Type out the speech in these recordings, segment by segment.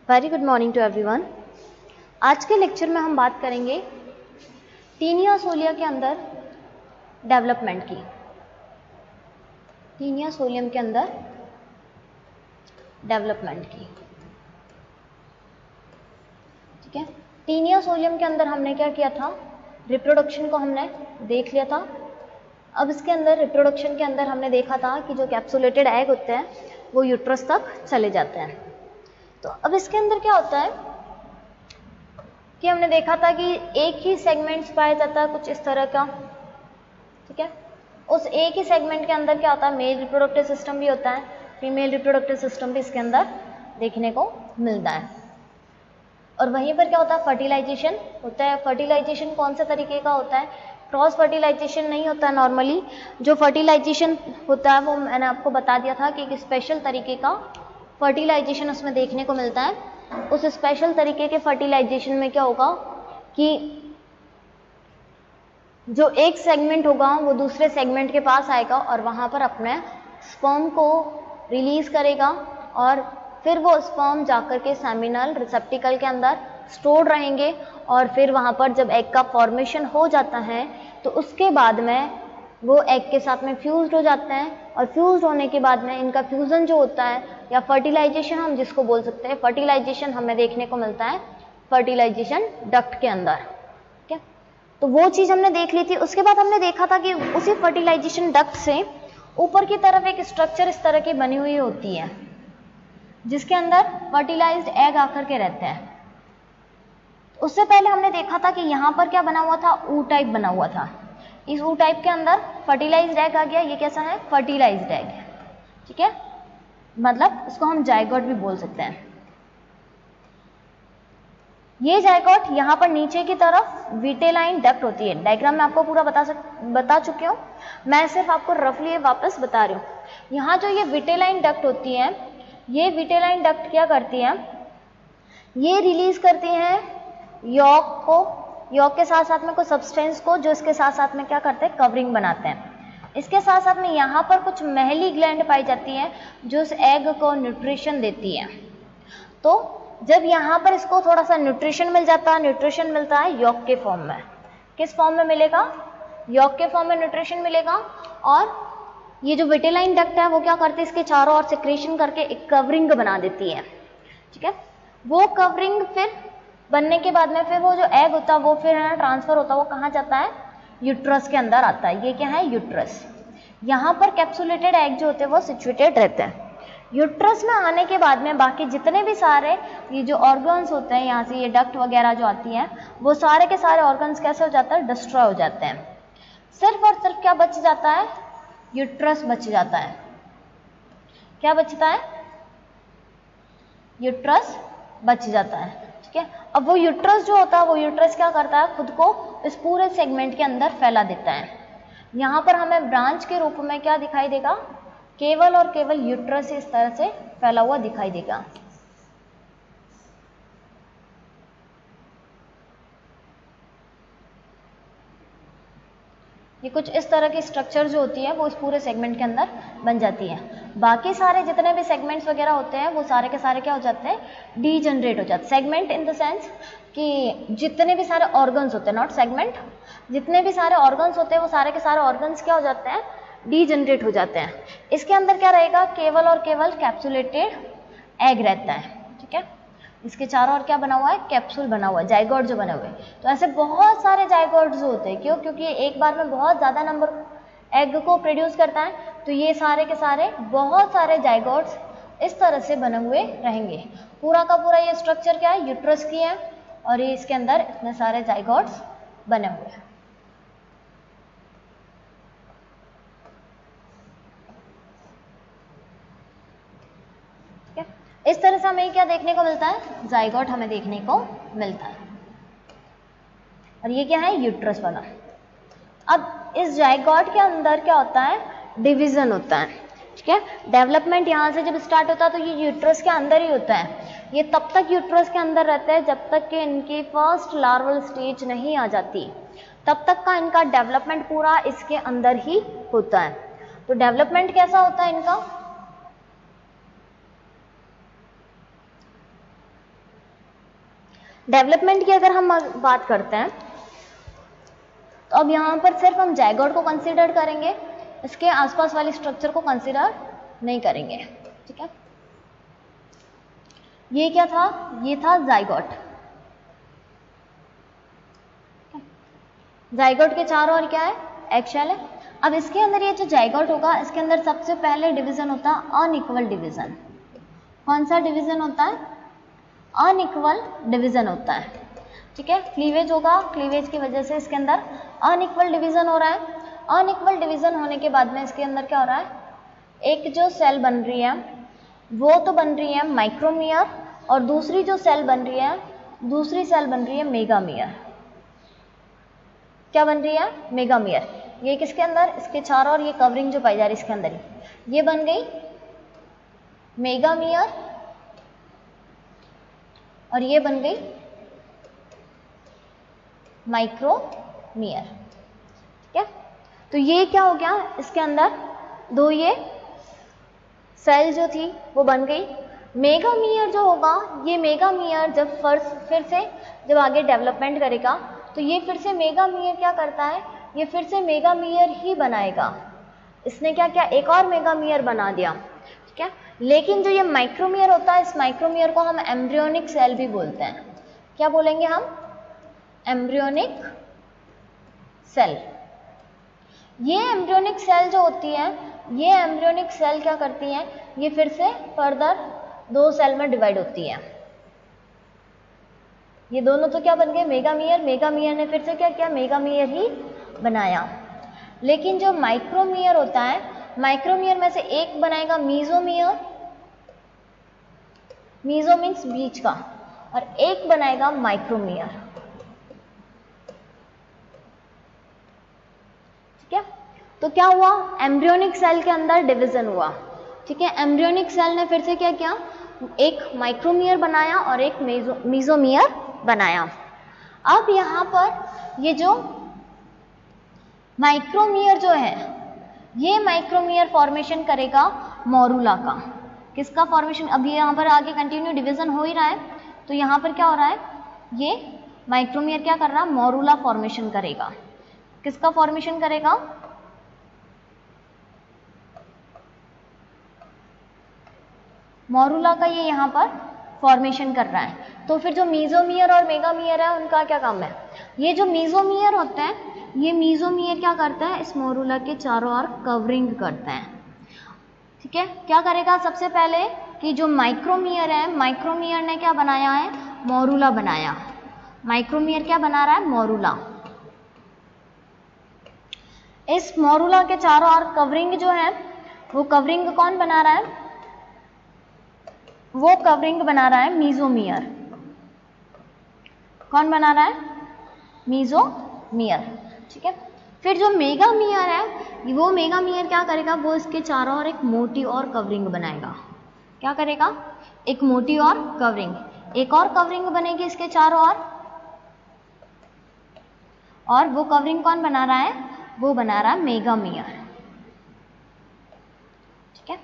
Very good morning to everyone. आज के lecture में हम बात करेंगे टीनिया सोलिया के अंदर डेवलपमेंट की। टीनिया सोलियम के अंदर डेवलपमेंट की, ठीक है। टीनिया सोलियम के अंदर हमने क्या किया था, रिप्रोडक्शन को हमने देख लिया था। अब इसके अंदर रिप्रोडक्शन के अंदर हमने देखा था कि जो कैप्सुलेटेड एग होते हैं वो यूट्रस तक चले जाते हैं। तो अब इसके अंदर क्या होता है कि हमने देखा था कि एक ही सेगमेंट्स पाया जाता है कुछ इस तरह का, ठीक है। उस एक ही सेगमेंट के अंदर क्या होता है, मेल रिप्रोडक्टिव सिस्टम भी होता है, फीमेल रिप्रोडक्टिव सिस्टम भी इसके अंदर देखने को मिलता है। और वहीं पर क्या होता है, फर्टिलाइजेशन होता है। फर्टिलाइजेशन कौन से तरीके का होता है, क्रॉस फर्टिलाइजेशन नहीं होता है। नॉर्मली जो फर्टिलाइजेशन होता है वो मैंने आपको बता दिया था कि एक स्पेशल तरीके का फर्टिलाइजेशन उसमें देखने को मिलता है। उस स्पेशल तरीके के फर्टिलाइजेशन में क्या होगा कि जो एक सेगमेंट होगा वो दूसरे सेगमेंट के पास आएगा और वहां पर अपने स्पर्म को रिलीज करेगा और फिर वो स्पर्म जाकर के सेमिनल रिसेप्टिकल के अंदर स्टोर्ड रहेंगे और फिर वहां पर जब एग का फॉर्मेशन हो जाता है तो उसके बाद में वो एग के साथ में फ्यूज्ड हो जाते हैं और फ्यूज्ड होने के बाद में इनका फ्यूजन जो होता है या फर्टिलाइजेशन हम जिसको बोल सकते हैं, फर्टिलाइजेशन हमें देखने को मिलता है फर्टिलाइजेशन डक्ट के अंदर, ठीक है। तो वो चीज हमने देख ली थी। उसके बाद हमने देखा था कि उसी फर्टिलाइजेशन डक्ट से ऊपर की तरफ एक स्ट्रक्चर इस तरह की बनी हुई होती है जिसके अंदर फर्टिलाइज्ड एग आकर के रहते हैं। उससे पहले हमने देखा था कि यहाँ पर क्या बना हुआ था, ऊ टाइप बना हुआ था। इस ऊ टाइप के अंदर फर्टिलाइज्ड एग आ गया। ये कैसा है, फर्टिलाइज्ड एग, ठीक है। मतलब इसको हम जायगोट भी बोल सकते हैं। ये जायगोट यहाँ पर नीचे की तरफ विटेलाइन डक्ट होती है। डायग्राम में आपको पूरा बता चुकी हूँ, मैं सिर्फ आपको रफली वापस बता रही हूँ। यहाँ जो ये विटेलाइन डक्ट होती है, ये विटेलाइन डक्ट क्या करती है, ये रिलीज करती हैं यॉक को, यॉक के साथ साथ में कुछ सब्सटेंस को जो इसके साथ साथ में क्या करते हैं, कवरिंग बनाते हैं। इसके साथ साथ में यहाँ पर कुछ महली ग्लैंड पाई जाती है जो इस एग को न्यूट्रिशन देती है। तो जब यहाँ पर इसको थोड़ा सा न्यूट्रिशन मिल जाता है, न्यूट्रिशन मिलता है यॉक के फॉर्म में। किस फॉर्म में मिलेगा, यॉक के फॉर्म में न्यूट्रिशन मिलेगा। और ये जो विटेलाइन डक्ट है वो क्या करती है, इसके चारों ओर सिक्रेशन करके एक कवरिंग बना देती है, ठीक है। वो कवरिंग फिर बनने के बाद में फिर वो जो एग होता है वो फिर है ट्रांसफर होता है, वो कहाँ जाता है, यूट्रस के अंदर आता है। ये क्या है, यूट्रस। यहाँ पर कैप्सुलेटेड एग जो होते हैं वो सिचुएटेड रहते हैं। यूट्रस में आने के बाद में बाकी जितने भी सारे ये जो ऑर्गन्स होते हैं, यहाँ से ये डक्ट वगैरह जो आती हैं, वो सारे के सारे ऑर्गन्स कैसे हो जाते हैं, डिस्ट्रॉय हो जाते हैं। सिर्फ और सिर्फ क्या बच जाता है, यूट्रस बच जाता है। क्या बचता है, यूट्रस बच जाता है, ठीक है। अब वो यूट्रस जो होता है, वो यूट्रस क्या करता है, खुद को इस पूरे सेगमेंट के अंदर फैला देता है। यहाँ पर हमें ब्रांच के रूप में क्या दिखाई देगा, केवल और केवल यूट्रस इस तरह से फैला हुआ दिखाई देगा। ये कुछ इस तरह की स्ट्रक्चर जो होती है वो इस पूरे सेगमेंट के अंदर बन जाती है। बाकी सारे जितने भी सेगमेंट्स वगैरह होते हैं वो सारे के सारे क्या हो जाते हैं, डीजनरेट हो जाते हैं। सेगमेंट इन द सेंस कि जितने भी सारे ऑर्गन्स होते हैं, नॉट सेगमेंट, जितने भी सारे ऑर्गन्स होते हैं वो सारे के सारे ऑर्गन्स क्या हो जाते हैं, डीजनरेट हो जाते हैं। इसके अंदर क्या रहेगा, केवल और केवल कैप्सुलेटेड एग रहता है, ठीक है। इसके चारों ओर क्या बना हुआ है, कैप्सूल बना हुआ है, जाइगोट जो बने हुए। तो ऐसे बहुत सारे जाइगोट जो होते हैं, क्यों, क्योंकि एक बार में बहुत ज़्यादा नंबर एग को प्रोड्यूस करता है, तो ये सारे के सारे बहुत सारे जाइगोट्स इस तरह से बने हुए रहेंगे। पूरा का पूरा ये स्ट्रक्चर क्या है, यूट्रस की है और ये इसके अंदर इतने सारे जाइगोट्स बने हुए हैं। इस तरह से हमें क्या देखने को मिलता है, जाइगोट हमें देखने को मिलता है। और ये क्या है, यूट्रस वाला। अब इस जाइगोट के अंदर क्या होता है, डिवीजन होता है, ठीक है। डेवलपमेंट यहाँ से जब स्टार्ट होता है तो ये यूट्रस के अंदर ही होता है। ये तब तक यूट्रस के अंदर रहता है जब तक कि इनकी फर्स्ट लार्वल स्टेज नहीं आ जाती, तब तक का इनका डेवलपमेंट पूरा इसके अंदर ही होता है। तो डेवलपमेंट कैसा होता है इनका, डेवलपमेंट की अगर हम बात करते हैं तो अब यहाँ पर सिर्फ हम जाइगोट को कंसीडर करेंगे, इसके आसपास वाले स्ट्रक्चर को कंसीडर नहीं करेंगे। ठीक है, ये क्या था, ये था जाइगोट। जाइगोट के चारों ओर क्या है, एगशेल है। अब इसके अंदर ये जो जाइगोट होगा, इसके अंदर सबसे पहले डिवीजन होता है अनइक्वल डिवीजन। कौन सा डिवीजन होता है, अनइक्वल डिवीजन होता है। ठीक है, क्लीवेज होगा, क्लीवेज की वजह से इसके अंदर अनइक्वल डिवीजन हो रहा है। अनइक्वल डिवीजन होने के बाद में इसके अंदर क्या हो रहा है, एक जो सेल बन रही है वो तो बन रही है माइक्रोमियर, और दूसरी जो सेल बन रही है, दूसरी सेल बन रही है मेगामियर। क्या बन रही है, मेगामियर। ये किसके अंदर, इसके चारों ओर ये कवरिंग जो पाई जा रही है इसके अंदर ही, ये बन गई मेगामियर और ये बन गई माइक्रोमियर। ठीक है, तो ये क्या हो गया, इसके अंदर दो ये सेल जो थी वो बन गई। मेगामियर जो होगा, ये मेगामियर जब फिर से जब आगे डेवलपमेंट करेगा तो ये फिर से मेगामियर क्या करता है, ये फिर से मेगामियर ही बनाएगा। इसने क्या किया, एक और मेगामियर बना दिया। ठीक है, लेकिन जो ये माइक्रोमियर होता है, इस माइक्रोमियर को हम एम्ब्रियोनिक सेल भी बोलते हैं। क्या बोलेंगे हम, एम्ब्रियोनिक सेल। ये एम्ब्रियोनिक सेल जो होती है, ये एम्ब्रियोनिक सेल क्या करती हैं, ये फिर से फर्दर दो सेल में डिवाइड होती है। ये दोनों तो क्या बन गए, मेगामियर। मेगामियर ने फिर से क्या किया, मेगामियर ही बनाया। लेकिन जो माइक्रोमियर होता है, माइक्रोमियर में से एक बनाएगा मीजोमियर, मीजो मीन्स बीच का, और एक बनाएगा माइक्रोमियर। ठीक है, तो क्या हुआ, एम्ब्रियोनिक सेल के अंदर डिवीजन हुआ। ठीक है, एम्ब्रियोनिक सेल ने फिर से क्या किया, एक माइक्रोमियर बनाया और एक मीजोमियर बनाया। अब यहाँ पर ये जो माइक्रोमियर जो है, ये माइक्रोमियर फॉर्मेशन करेगा मोरूला का। किसका फॉर्मेशन, अभी यहाँ पर आगे कंटिन्यू डिवीजन हो ही रहा है, तो यहाँ पर क्या हो रहा है, ये माइक्रोमियर क्या कर रहा है, मोरूला फॉर्मेशन करेगा। किसका फॉर्मेशन करेगा, मोरूला का ये यहाँ पर फॉर्मेशन कर रहा है। तो फिर जो मीजोमियर और मेगामियर है, उनका क्या काम है, ये जो मीजोमियर होते हैं, ये मीजोमियर क्या करता है, इस मोरूला के चारों ओर कवरिंग करते हैं। ठीक है, क्या करेगा, सबसे पहले कि जो माइक्रोमियर है, माइक्रोमियर ने क्या बनाया है, मोरूला बनाया। माइक्रोमियर क्या बना रहा है, मोरूला। इस मोरूला के चारों ओर कवरिंग जो है, वो कवरिंग कौन बना रहा है, वो कवरिंग बना रहा है मीजोमियर। कौन बना रहा है, मीजोमियर। ठीक है, फिर जो मेगामियर है, वो मेगामियर क्या करेगा, वो इसके चारों ओर एक मोटी और कवरिंग बनाएगा। क्या करेगा, एक मोटी और कवरिंग, एक और कवरिंग बनेगी इसके चारों ओर, और वो कवरिंग कौन बना रहा है, वो बना रहा है मेगामियर। ठीक है,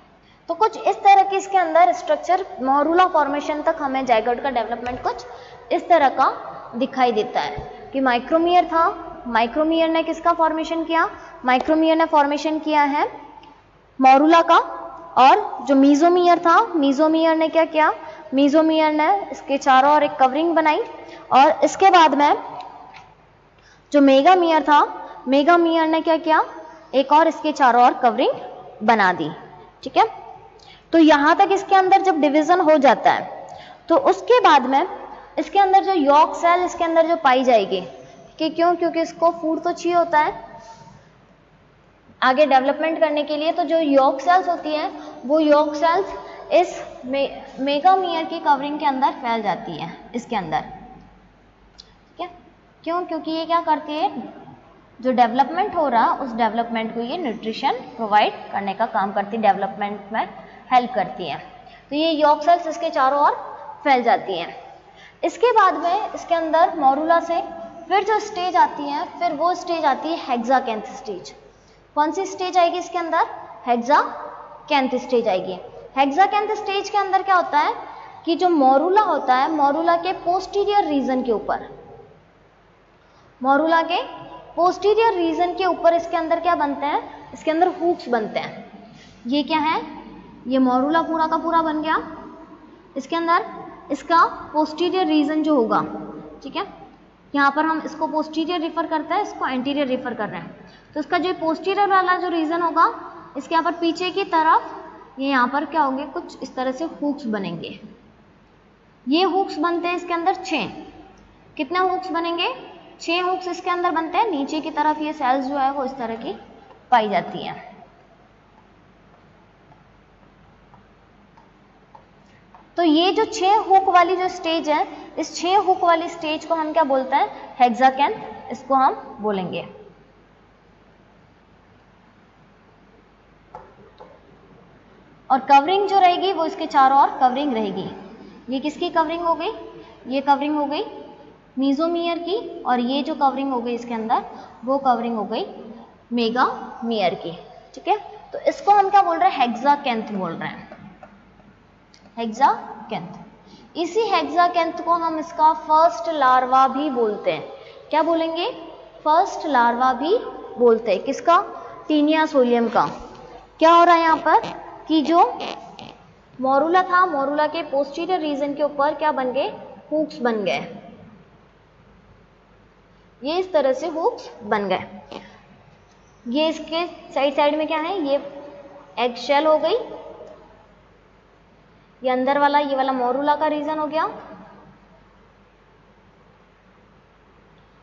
तो कुछ इस तरह के इसके अंदर स्ट्रक्चर, मोरूला फॉर्मेशन तक हमें जाइगोट का डेवलपमेंट कुछ इस तरह का दिखाई देता है कि माइक्रोमियर था, माइक्रोमियर ने किसका फॉर्मेशन किया, माइक्रोमियर ने फॉर्मेशन किया है मोरूला का। और जो मीजोमियर था, मीजोमियर ने क्या किया, मीजोमियर ने इसके चारों ओर एक कवरिंग बनाई, और इसके बाद में जो मेगामियर था, मेगामियर ने क्या किया, एक और इसके चारों ओर कवरिंग बना दी। ठीक है, तो यहां तक इसके अंदर जब डिवीजन हो जाता है, तो उसके बाद में इसके अंदर जो यॉर्क सेल इसके अंदर जो पाई जाएगी, कि क्यों, क्योंकि इसको फूड तो चाहिए होता है आगे डेवलपमेंट करने के लिए। तो जो यॉर्क सेल्स होती हैं, वो यॉर्क सेल्स इस मेगामियर की कवरिंग के अंदर फैल जाती है, इसके अंदर। ठीक है, क्यों, क्योंकि ये क्या करती है, जो डेवलपमेंट हो रहा है उस डेवलपमेंट को ये न्यूट्रिशन प्रोवाइड करने का काम करती है, डेवलपमेंट में हेल्प करती है। तो ये यॉर्क सेल्स इसके चारों ओर फैल जाती हैं। इसके बाद में इसके अंदर मोरूला से फिर जो स्टेज आती है, फिर वो स्टेज आती है हेक्साकैंथ स्टेज। कौन सी स्टेज आएगी इसके अंदर, हेक्साकैंथ स्टेज आएगी। हेक्साकैंथ स्टेज के अंदर क्या होता है, कि जो मोरूला होता है, मोरूला के पोस्टीरियर रीजन के ऊपर, मोरूला के पोस्टीरियर रीजन के ऊपर इसके अंदर क्या बनते हैं, इसके अंदर हुक्स बनते हैं। ये क्या है, ये मोरूला पूरा का पूरा बन गया, इसके अंदर इसका पोस्टीरियर रीजन जो होगा, ठीक है, यहाँ पर हम इसको पोस्टीरियर रिफर करते हैं, इसको एंटीरियर रिफर कर रहे हैं, तो इसका जो पोस्टीरियर वाला जो रीजन होगा, इसके यहाँ पर पीछे की तरफ ये यहाँ पर क्या होंगे, कुछ इस तरह से हुक्स बनेंगे। ये हुक्स बनते हैं इसके अंदर 6। कितने हुक्स बनेंगे, 6 हुक्स इसके अंदर बनते हैं। नीचे की तरफ ये सेल्स जो है वो इस तरह की पाई जाती हैं। तो ये जो 6 हुक वाली जो स्टेज है, इस 6 हुक वाली स्टेज को हम क्या बोलते हैं, हेक्साकेंथ, इसको हम बोलेंगे। और कवरिंग जो रहेगी वो इसके चारों ओर कवरिंग रहेगी। ये किसकी कवरिंग हो गई, ये कवरिंग हो गई मीजोमियर की, और ये जो कवरिंग हो गई इसके अंदर वो कवरिंग हो गई मेगामियर की, ठीक है। तो इसको हम क्या बोल रहे हैं, हेक्साकेंथ बोल रहे हैं, हेक्साकेंथ। इसी हेक्साकेंथ को हम इसका फर्स्ट लार्वा भी बोलते हैं। क्या बोलेंगे, फर्स्ट लार्वा भी बोलते हैं। किसका, टीनिया सोलियम का। क्या हो रहा है यहाँ पर कि जो मोरूला था, मोरूला के पोस्टीरियर रीजन के ऊपर क्या बन गए, हुक्स बन गए। ये इस तरह से हुक्स बन गए। ये इसके साइड साइड में क्या है, ये एग शेल हो गई, ये अंदर वाला, ये वाला मोरूला का रीजन हो गया,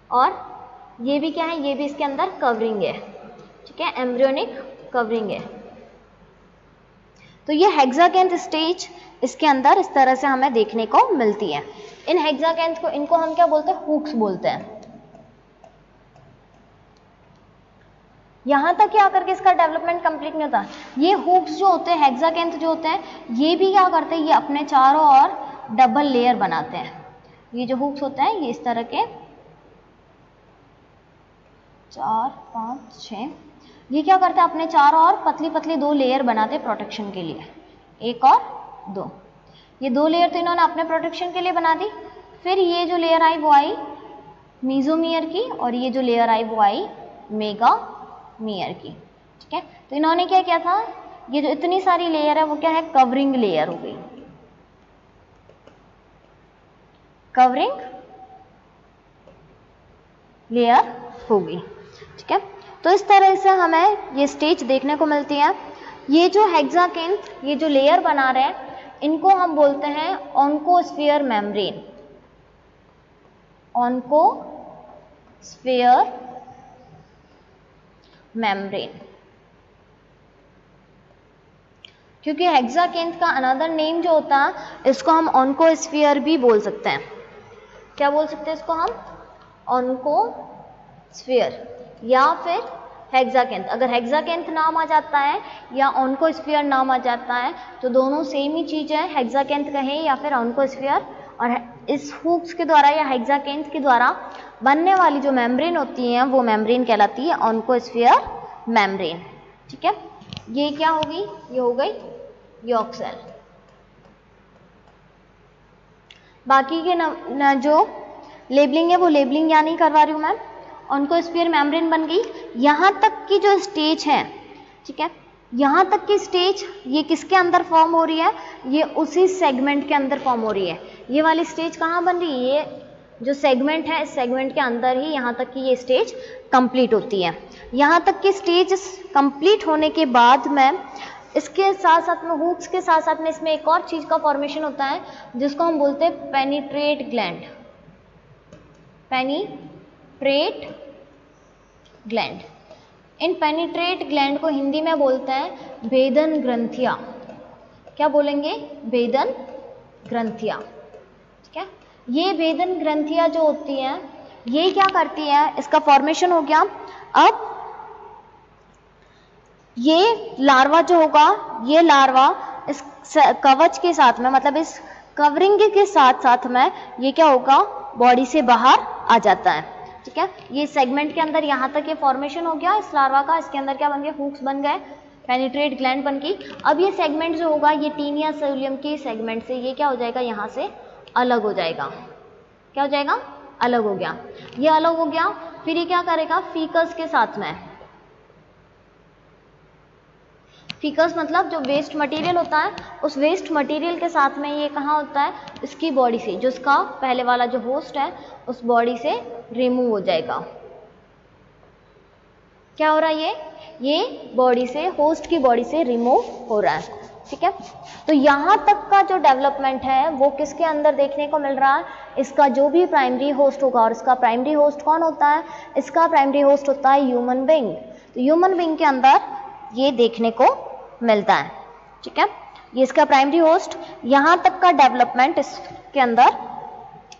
और ये भी क्या है, ये भी इसके अंदर कवरिंग है, ठीक है, एम्ब्रियोनिक कवरिंग है। तो ये हेक्साकेंथ स्टेज इसके अंदर इस तरह से हमें देखने को मिलती है। इन हेक्साकेंथ को, इनको हम क्या बोलते हैं, हुक्स बोलते हैं। यहां तक क्या करके इसका डेवलपमेंट कंप्लीट नहीं होता। ये हुक्स जो होते हैं, हेक्साकेंथ जो होते हैं, ये भी क्या करते हैं, ये अपने चारों ओर डबल लेयर बनाते हैं। ये जो हुक्स होते हैं, ये इस तरह के 4, 5, 6, ये क्या करते हैं, अपने चारों ओर पतली पतली 2 लेयर बनाते हैं प्रोटेक्शन के लिए, 1 और 2। ये 2 लेयर तो इन्होंने अपने प्रोटेक्शन के लिए बना दी। फिर ये जो लेयर आई वो आई मीजोमियर की, और ये जो लेयर आई वो आई मेगामियर की, ठीक है। तो इन्होंने क्या किया था, ये जो इतनी सारी लेयर है वो क्या है, कवरिंग लेयर हो गई, कवरिंग लेयर हो गई, ठीक है। तो इस तरह से हमें ये स्टेज देखने को मिलती है। ये जो हेक्साकेंथ, ये जो लेयर बना रहे हैं, इनको हम बोलते हैं ऑन्कोस्फीयर मेम्ब्रेन, ऑन्कोस्फीयर मेम्ब्रेन। क्योंकि हेक्साकेंथ का अनदर नेम जो होता है, इसको हम ऑन्कोस्फीयर भी बोल सकते हैं। क्या बोल सकते हैं इसको हम, ऑन्कोस्फीयर या फिर हेक्साकेंथ। अगर हेक्साकेंथ नाम आ जाता है या ऑन्कोस्फीयर नाम आ जाता है तो दोनों सेम ही चीज है, हेक्साकेंथ कहें या फिर ऑन्कोस्फीयर। और इस हुक्स के द्वारा या हेक्साकेंथ के द्वारा बनने वाली जो मेम्ब्रेन होती है वो मेम्ब्रेन कहलाती है ऑन्कोस्फीयर मेम्ब्रेन, ठीक है। ये क्या होगी, ये हो गई यॉर्क सेल। बाकी के जो लेबलिंग है वो लेबलिंग या नहीं करवा रही हूँ मैं। ऑन्कोस्फीयर मेम्ब्रेन बन गई। यहाँ तक की जो स्टेज है, ठीक है, यहाँ तक की स्टेज ये किसके अंदर फॉर्म हो रही है, ये उसी सेगमेंट के अंदर फॉर्म हो रही है। ये वाली स्टेज कहाँ बन रही है, ये जो सेगमेंट है इस सेगमेंट के अंदर ही यहाँ तक की ये स्टेज कंप्लीट होती है। यहाँ तक की स्टेज कंप्लीट होने के बाद में इसके साथ साथ में हुक्स के साथ साथ में इसमें एक और चीज का फॉर्मेशन होता है जिसको हम बोलते हैं पेनिट्रेट ग्लैंड, पेनिट्रेट ग्लैंड। इन पेनिट्रेट ग्लैंड को हिंदी में बोलते हैं भेदन ग्रंथियां। क्या बोलेंगे, भेदन ग्रंथियां, ठीक है। ये भेदन ग्रंथियां जो होती हैं ये क्या करती हैं, इसका फॉर्मेशन हो गया। अब ये लार्वा जो होगा, ये लार्वा इस कवच के साथ में, मतलब इस कवरिंग के साथ साथ में ये क्या होगा, बॉडी से बाहर आ जाता है, ठीक है। ये सेगमेंट के अंदर यहाँ तक ये फॉर्मेशन हो गया इस लार्वा का। इसके अंदर क्या बन गया, हुक्स बन गए, पेनिट्रेट ग्लैंड बन की। अब ये सेगमेंट जो होगा ये टीनिया सोलियम के सेगमेंट से ये क्या हो जाएगा, यहाँ से अलग हो जाएगा। क्या हो जाएगा, अलग हो गया। ये अलग हो गया, फिर ये क्या करेगा, फीकस के साथ में, फीकस मतलब जो वेस्ट मटेरियल होता है उस वेस्ट मटेरियल के साथ में ये कहाँ होता है, इसकी बॉडी से, जो इसका पहले वाला जो होस्ट है उस बॉडी से रिमूव हो जाएगा। क्या हो रहा है, ये बॉडी से, होस्ट की बॉडी से रिमूव हो रहा है। ठीक है, तो यहाँ तक का जो डेवलपमेंट है वो किसके अंदर देखने को मिल रहा है, इसका जो भी प्राइमरी होस्ट होगा, और इसका प्राइमरी होस्ट कौन होता है, इसका प्राइमरी होस्ट होता है ह्यूमन बीइंग। तो ह्यूमन बीइंग के अंदर ये देखने को मिलता है। ठीक है, ये इसका प्राइमरी होस्ट, यहाँ तक का डेवलपमेंट इसके अंदर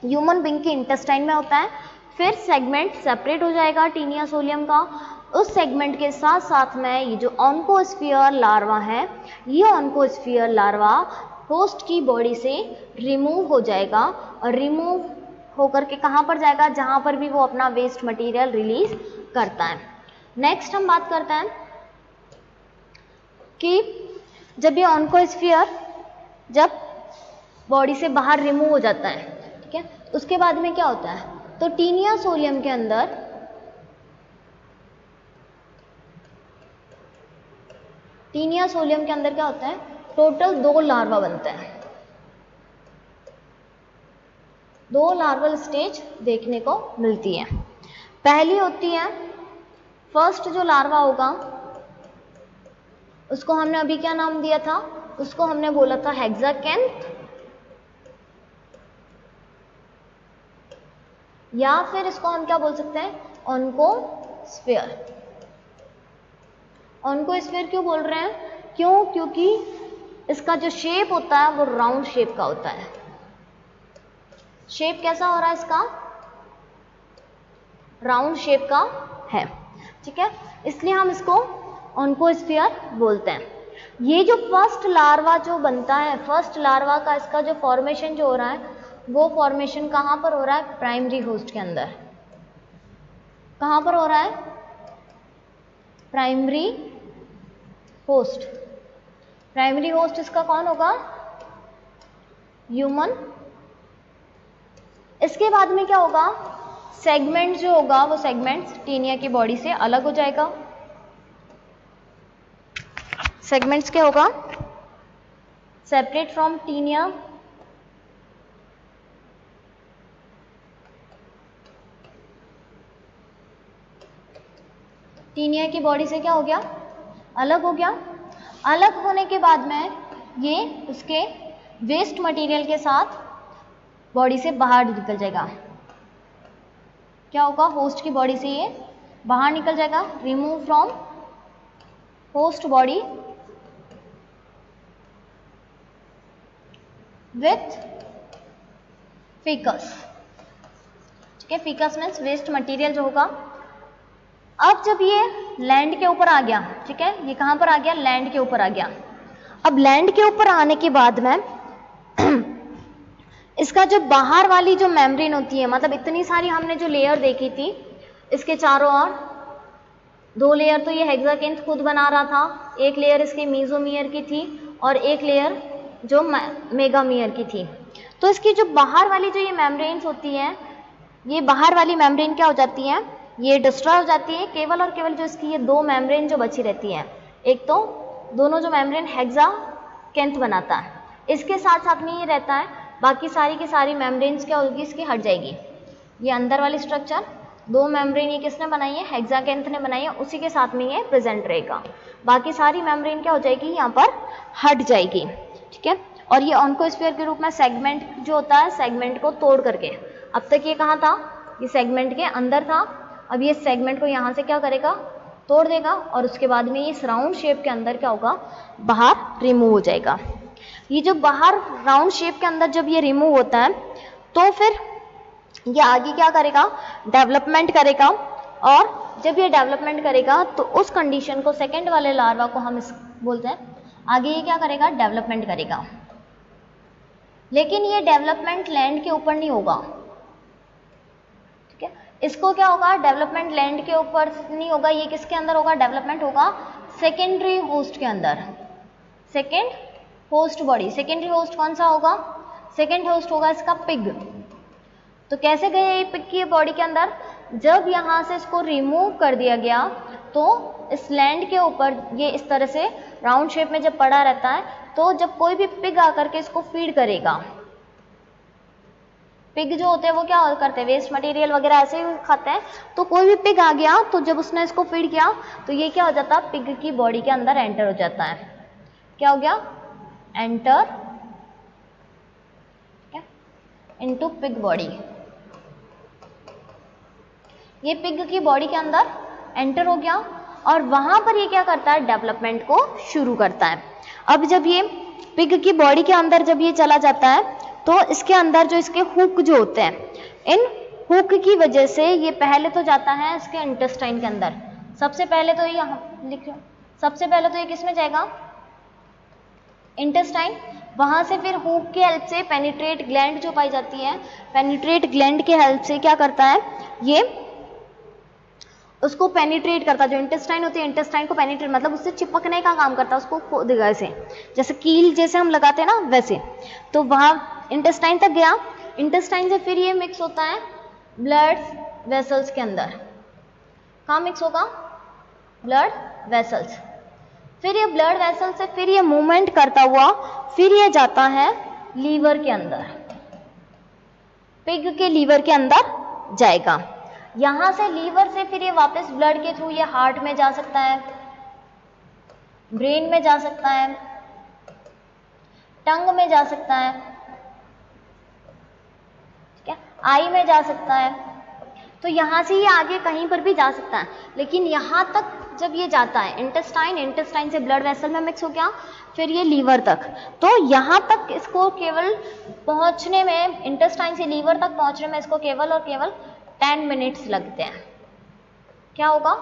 ह्यूमन बीइंग के इंटेस्टाइन में होता है। फिर सेगमेंट सेपरेट हो जाएगा टीनिया सोलियम का, उस सेगमेंट के साथ साथ में ये जो ऑन्कोस्फीयर लार्वा है, ये ऑन्कोस्फीयर लार्वा होस्ट की बॉडी से रिमूव हो जाएगा, और रिमूव होकर के कहाँ पर जाएगा, जहाँ पर भी वो अपना वेस्ट मटेरियल रिलीज करता है। नेक्स्ट हम बात करते हैं कि जब ये ऑन्कोस्फीयर जब बॉडी से बाहर रिमूव हो जाता है, ठीक है, उसके बाद में क्या होता है, तो टीनिया सोलियम के अंदर क्या होता है, टोटल 2 लार्वा बनते हैं। 2 लार्वल स्टेज देखने को मिलती है। पहली होती है, फर्स्ट जो लार्वा होगा उसको हमने अभी क्या नाम दिया था, उसको हमने बोला था हेक्साकेंथ, या फिर इसको हम क्या बोल सकते हैं, ऑन्कोस्फीयर। ऑन्कोस्फीयर क्यों बोल रहे हैं, क्यों, क्योंकि इसका जो शेप होता है वो राउंड शेप का होता है। शेप कैसा हो रहा है इसका, राउंड शेप का है। ठीक है, इसलिए हम इसको ऑन्कोस्फीयर बोलते हैं। ये जो फर्स्ट लार्वा जो बनता है, फर्स्ट लार्वा का इसका जो फॉर्मेशन जो हो रहा है वो फॉर्मेशन कहाँ पर हो रहा है, प्राइमरी होस्ट के अंदर। कहाँ पर हो रहा है, प्राइमरी होस्ट। प्राइमरी होस्ट इसका कौन होगा, ह्यूमन। इसके बाद में क्या होगा, सेगमेंट जो होगा वो सेगमेंट टीनिया की बॉडी से अलग हो जाएगा। सेगमेंट्स क्या होगा, सेपरेट फ्रॉम टीनिया। टीनिया की बॉडी से क्या हो गया, अलग हो गया। अलग होने के बाद में ये उसके वेस्ट मटेरियल के साथ बॉडी से बाहर निकल जाएगा। क्या होगा, होस्ट की बॉडी से ये बाहर निकल जाएगा, remove from host body with faeces. ठीक है, फीकस मीन्स वेस्ट मटेरियल जो होगा। अब जब ये लैंड के ऊपर आ गया, ठीक है, ये कहां पर आ गया, लैंड के ऊपर आ गया। अब लैंड के ऊपर आने के बाद में इसका जो बाहर वाली जो मेम्ब्रेन होती है, मतलब इतनी सारी हमने जो लेयर देखी थी इसके चारों ओर, 2 लेयर तो ये हेक्साकेंथ खुद बना रहा था, एक लेयर इसके मीजोमियर की थी और एक लेयर जो मेगामियर की थी। तो इसकी जो बाहर वाली जो ये मेम्ब्रेन्स होती हैं, ये बाहर वाली मेम्ब्रेन क्या हो जाती हैं, ये डिस्ट्रॉय हो जाती है। केवल और केवल जो इसकी ये 2 मेम्ब्रेन जो बची रहती हैं, एक तो दोनों जो मेम्ब्रेन हेक्साकेंथ बनाता है, इसके साथ साथ में ये रहता है, बाकी सारी की सारी मेम्ब्रेन्स क्या होगी, इसकी हट जाएगी। ये अंदर वाली स्ट्रक्चर 2 मेम्ब्रेन ये किसने बनाई है, हेक्साकेंथ ने बनाई है, उसी के साथ में ये प्रेजेंट रहेगा। बाकी सारी मेम्ब्रेन क्या हो जाएगी, यहाँ पर हट जाएगी। ठीक है, और ये ऑन्कोस्फीयर के रूप में सेगमेंट जो होता है, सेगमेंट को तोड़ करके, अब तक ये कहाँ था, ये सेगमेंट के अंदर था, अब ये सेगमेंट को यहाँ से क्या करेगा, तोड़ देगा, और उसके बाद में ये इस राउंड शेप के अंदर क्या होगा, बाहर रिमूव हो जाएगा। ये जो बाहर राउंड शेप के अंदर जब ये रिमूव होता है तो फिर ये आगे क्या करेगा, डेवलपमेंट करेगा, और जब ये डेवलपमेंट करेगा तो उस कंडीशन को, सेकेंड वाले लार्वा को हम इस बोलते हैं, आगे ये क्या करेगा, डेवलपमेंट करेगा। लेकिन ये डेवलपमेंट लैंड के ऊपर नहीं होगा। ठीक है, इसको क्या होगा, डेवलपमेंट लैंड के ऊपर नहीं होगा, ये किसके अंदर होगा, डेवलपमेंट होगा सेकेंडरी होस्ट के अंदर, second host body, secondary host कौन सा होगा, सेकेंड होस्ट होगा इसका पिग। तो कैसे गए ये पिग की बॉडी के अंदर, जब यहाँ से इसको रिमूव कर दिया गया तो इस लैंड के ऊपर ये इस तरह से राउंड शेप में जब पड़ा रहता है, तो जब कोई भी पिग आकर के इसको फीड करेगा, पिग जो होते हैं वो क्या करते हैं, वेस्ट मटेरियल वगैरह ऐसे ही खाते हैं, तो कोई भी पिग आ गया तो जब उसने इसको फीड किया तो ये क्या हो जाता है, पिग की बॉडी के अंदर एंटर हो जाता है। क्या हो गया, एंटर इनटू पिग बॉडी। ये पिग की बॉडी के अंदर एंटर हो गया और वहां पर ये क्या करता है, डेवलपमेंट को शुरू करता है। अब जब ये पिग की बॉडी के अंदर जब ये चला जाता है तो इसके अंदर जो इसके हुक जो होते हैं, इन हुक की वजह से ये पहले तो जाता है इसके इंटेस्टाइन के अंदर। सबसे पहले तो ये यहाँ लिखो, सबसे पहले तो ये किस में जाएगा, इंटेस्टाइन। वहां से फिर हुक के हेल्प से पेनिट्रेट ग्लैंड जो पाई जाती है, पेनिट्रेट ग्लैंड के हेल्प से क्या करता है, ये उसको पेनिट्रेट करता है, जो इंटेस्टाइन होती है इंटेस्टाइन को पेनिट्रेट मतलब उससे चिपकने का काम करता है, उसको खोदेगा ऐसे, जैसे कील जैसे हम लगाते हैं ना वैसे। तो वहां इंटेस्टाइन तक गया, इंटेस्टाइन से फिर ये मिक्स होता है ब्लड वेसल्स के अंदर। कहाँ मिक्स होगा, ब्लड वेसल्स। फिर ये ब्लड वेसल से फिर ये मूवमेंट करता हुआ फिर ये जाता है लीवर के अंदर, पिग के लीवर के अंदर जाएगा। यहां से लीवर से फिर ये वापस ब्लड के थ्रू ये हार्ट में जा सकता है, ब्रेन में जा सकता है, टंग में जा सकता है, ठीक है, आई में जा सकता है। तो यहां से ये आगे कहीं पर भी जा सकता है, लेकिन यहां तक जब ये जाता है इंटेस्टाइन, इंटेस्टाइन से ब्लड वेसल में मिक्स हो गया, फिर ये लीवर तक, तो यहां तक इसको केवल पहुंचने में, इंटेस्टाइन से लीवर तक पहुंचने में इसको केवल और केवल 10 मिनट्स लगते हैं। क्या होगा,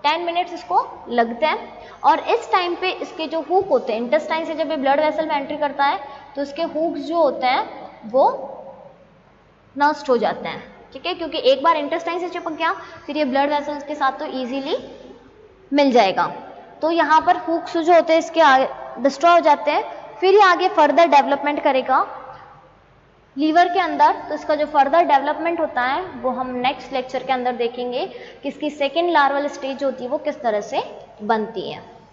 10 मिनट्स इसको लगते हैं। और इस टाइम पे इसके जो हुक होते हैं, इंटेस्टाइन से जब ये ब्लड वेसल में एंट्री करता है तो इसके हुक्स जो होते हैं वो नष्ट हो जाते हैं, ठीक है, क्योंकि एक बार इंटेस्टाइन से चिपक गया फिर ये ब्लड वेसल्स के साथ तो इजीली मिल जाएगा। तो यहाँ पर हुक्स जो होते हैं इसके आगे डिस्ट्रॉय हो जाते हैं। फिर ये आगे फर्दर डेवलपमेंट करेगा लीवर के अंदर। तो इसका जो फर्दर डेवलपमेंट होता है वो हम नेक्स्ट लेक्चर के अंदर देखेंगे कि इसकी सेकेंड लार्वल स्टेज होती है वो किस तरह से बनती है।